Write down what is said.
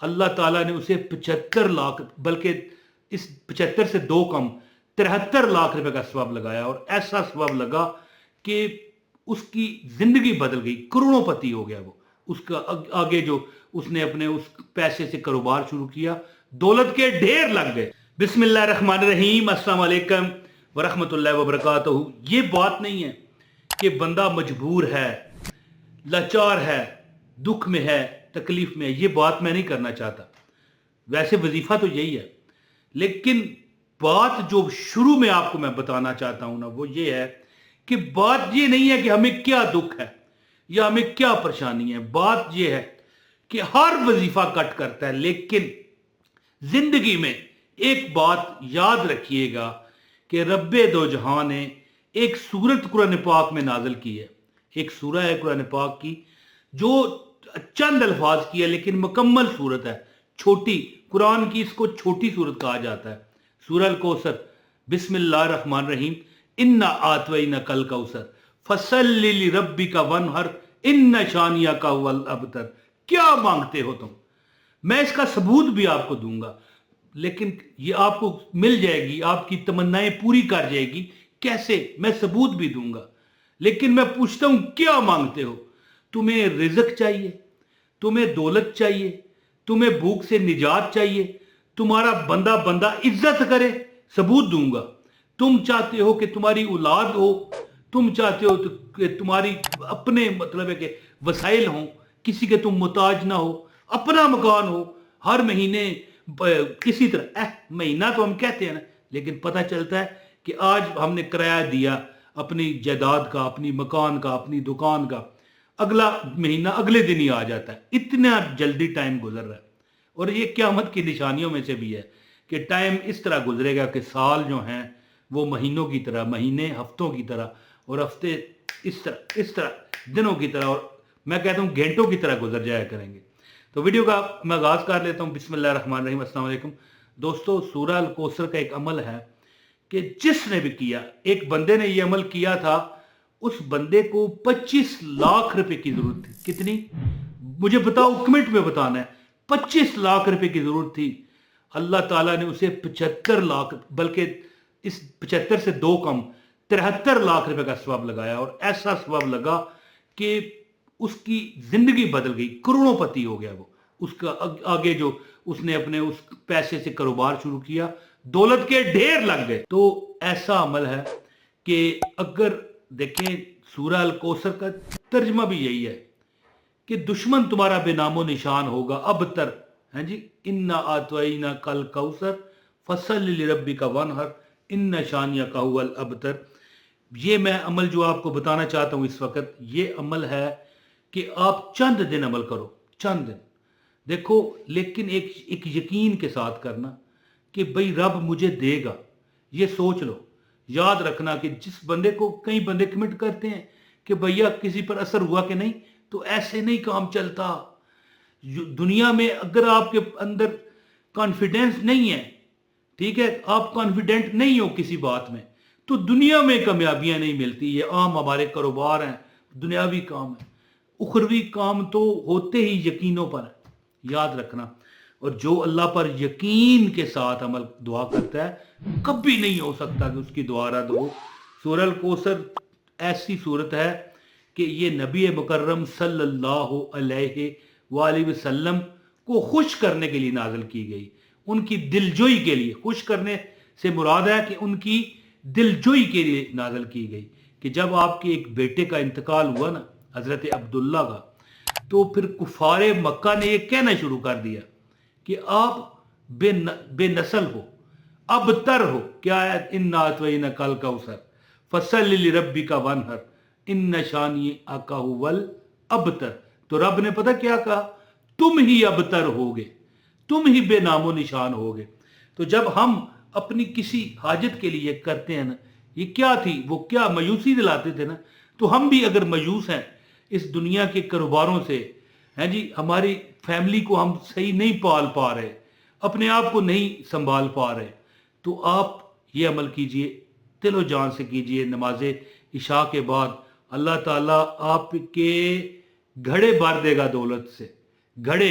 اللہ تعالیٰ نے اسے 75 لاکھ، بلکہ اس 75 سے 2 کم 73 لاکھ روپے کا ثواب لگایا، اور ایسا ثواب لگا کہ اس کی زندگی بدل گئی، کروڑوں پتی ہو گیا وہ۔ اس کا آگے جو اس نے اپنے اس پیسے سے کاروبار شروع کیا، دولت کے ڈھیر لگ گئے۔ بسم اللہ الرحمن الرحیم، السلام علیکم ورحمۃ اللہ وبرکاتہ۔ یہ بات نہیں ہے کہ بندہ مجبور ہے، لاچار ہے، دکھ میں ہے، تکلیف میں ہے، یہ بات میں نہیں کرنا چاہتا، ویسے وظیفہ تو یہی ہے، لیکن بات جو شروع میں آپ کو میں بتانا چاہتا ہوں نا، وہ یہ ہے کہ بات یہ نہیں ہے کہ ہمیں کیا دکھ ہے یا ہمیں کیا پریشانی ہے، بات یہ ہے کہ ہر وظیفہ کٹ کرتا ہے، لیکن زندگی میں ایک بات یاد رکھیے گا کہ رب دو جہاں نے ایک سورت قرآن پاک میں نازل کی ہے، ایک سورہ ہے قرآن پاک کی جو چند الفاظ کی ہے لیکن مکمل سورت ہے، چھوٹی قرآن کی اس کو چھوٹی سورت کہا جاتا ہے، سورہ الکوثر۔ بسم اللہ الرحمن الرحیم، انا اعطیناک الکوثر فصلی لربک وانحر ان شانئک هو الابتر۔ کیا مانگتے ہو تم؟ میں اس کا ثبوت بھی آپ کو دوں گا، لیکن یہ آپ کو مل جائے گی، آپ کی تمنائیں پوری کر جائے گی۔ کیسے؟ میں ثبوت بھی دوں گا، لیکن میں پوچھتا ہوں کیا مانگتے ہو؟ تمہیں رزق چاہیے، تمہیں دولت چاہیے، تمہیں بھوک سے نجات چاہیے، تمہارا بندہ عزت کرے، ثبوت دوں گا۔ تم چاہتے ہو کہ تمہاری اولاد ہو، تم چاہتے ہو کہ تمہاری اپنے مطلب ہے کہ وسائل ہوں، کسی کے تم محتاج نہ ہو، اپنا مکان ہو، ہر مہینے کسی طرح مہینہ تو ہم کہتے ہیں نا، لیکن پتہ چلتا ہے کہ آج ہم نے کرایہ دیا اپنی جائیداد کا، اپنی مکان کا، اپنی دکان کا، اگلا مہینہ اگلے دن ہی آ جاتا ہے، اتنا جلدی ٹائم گزر رہا ہے۔ اور یہ قیامت کی نشانیوں میں سے بھی ہے کہ ٹائم اس طرح گزرے گا کہ سال جو ہیں وہ مہینوں کی طرح، مہینے ہفتوں کی طرح، اور ہفتے اس طرح دنوں کی طرح، اور میں کہتا ہوں گھنٹوں کی طرح گزر جایا کریں گے۔ تو ویڈیو کا میں آغاز کر لیتا ہوں۔ بسم اللہ الرحمن الرحیم، السلام علیکم دوستو۔ سورہ الکوثر کا ایک عمل ہے کہ جس نے بھی کیا، ایک بندے نے یہ عمل کیا تھا، اس بندے کو 25 لاکھ روپے کی ضرورت تھی۔ کتنی؟ مجھے بتاؤ، کمنٹ میں بتانا ہے۔ 25 لاکھ روپے کی ضرورت تھی، اللہ تعالیٰ نے اسے 75 لاکھ، بلکہ اس 75 سے 2 کم 73 لاکھ روپے کا ثواب لگایا، اور ایسا ثواب لگا کہ اس کی زندگی بدل گئی، کروڑوں پتی ہو گیا وہ۔ اس کا آگے جو اس نے اپنے اس پیسے سے کاروبار شروع کیا، دولت کے ڈھیر لگ گئے۔ تو ایسا عمل ہے کہ اگر دیکھیں سورہ الکوثر کا ترجمہ بھی یہی ہے کہ دشمن تمہارا بے نام و نشان ہوگا ابتر، ہیں جی، انا اعطیناک الکوثر فصلی لربک وانحر ان شانئک هو الابتر۔ یہ میں عمل جو آپ کو بتانا چاہتا ہوں اس وقت، یہ عمل ہے کہ آپ چند دن عمل کرو، چند دن دیکھو، لیکن ایک یقین کے ساتھ کرنا کہ بھئی رب مجھے دے گا، یہ سوچ لو۔ یاد رکھنا کہ جس بندے کو، کئی بندے کمنٹ کرتے ہیں کہ بھیا کسی پر اثر ہوا کہ نہیں، تو ایسے نہیں کام چلتا۔ دنیا میں اگر آپ کے اندر کانفیڈنس نہیں ہے، ٹھیک ہے، آپ کانفیڈنٹ نہیں ہو کسی بات میں، تو دنیا میں کامیابیاں نہیں ملتی۔ یہ عام ہمارے کاروبار ہیں، دنیاوی کام ہے، اخروی کام تو ہوتے ہی یقینوں پر ہے، یاد رکھنا۔ اور جو اللہ پر یقین کے ساتھ عمل دعا کرتا ہے، کبھی نہیں ہو سکتا کہ اس کی دعا رد ہو۔ سورہ الکوثر ایسی صورت ہے کہ یہ نبی مکرم صلی اللہ علیہ وآلہ وسلم کو خوش کرنے کے لیے نازل کی گئی، ان کی دلجوئی کے لیے۔ خوش کرنے سے مراد ہے کہ ان کی دلجوئی کے لیے نازل کی گئی، کہ جب آپ کے ایک بیٹے کا انتقال ہوا نا، حضرت عبداللہ کا، تو پھر کفار مکہ نے یہ کہنا شروع کر دیا کہ آپ بے نسل ہو، ابتر ہو۔ کیا ہے؟ انا اعطیناک الکوثر فصلی لربک وانحر ان شانئک هو الابتر۔ تو رب نے پتہ کیا کہا؟ تم ہی ابتر ہوگے، تم ہی بے نام و نشان ہوگے۔ تو جب ہم اپنی کسی حاجت کے لیے کرتے ہیں نا، یہ کیا تھی، وہ کیا مایوسی دلاتے تھے نا، تو ہم بھی اگر مایوس ہیں اس دنیا کے کاروباروں سے، ہیں جی، ہماری فیملی کو ہم صحیح نہیں پال پا رہے، اپنے آپ کو نہیں سنبھال پا رہے، تو آپ یہ عمل کیجئے، دل و جان سے کیجئے۔ نماز عشاء کے بعد اللہ تعالیٰ آپ کے گھڑے بھر دے گا دولت سے، گھڑے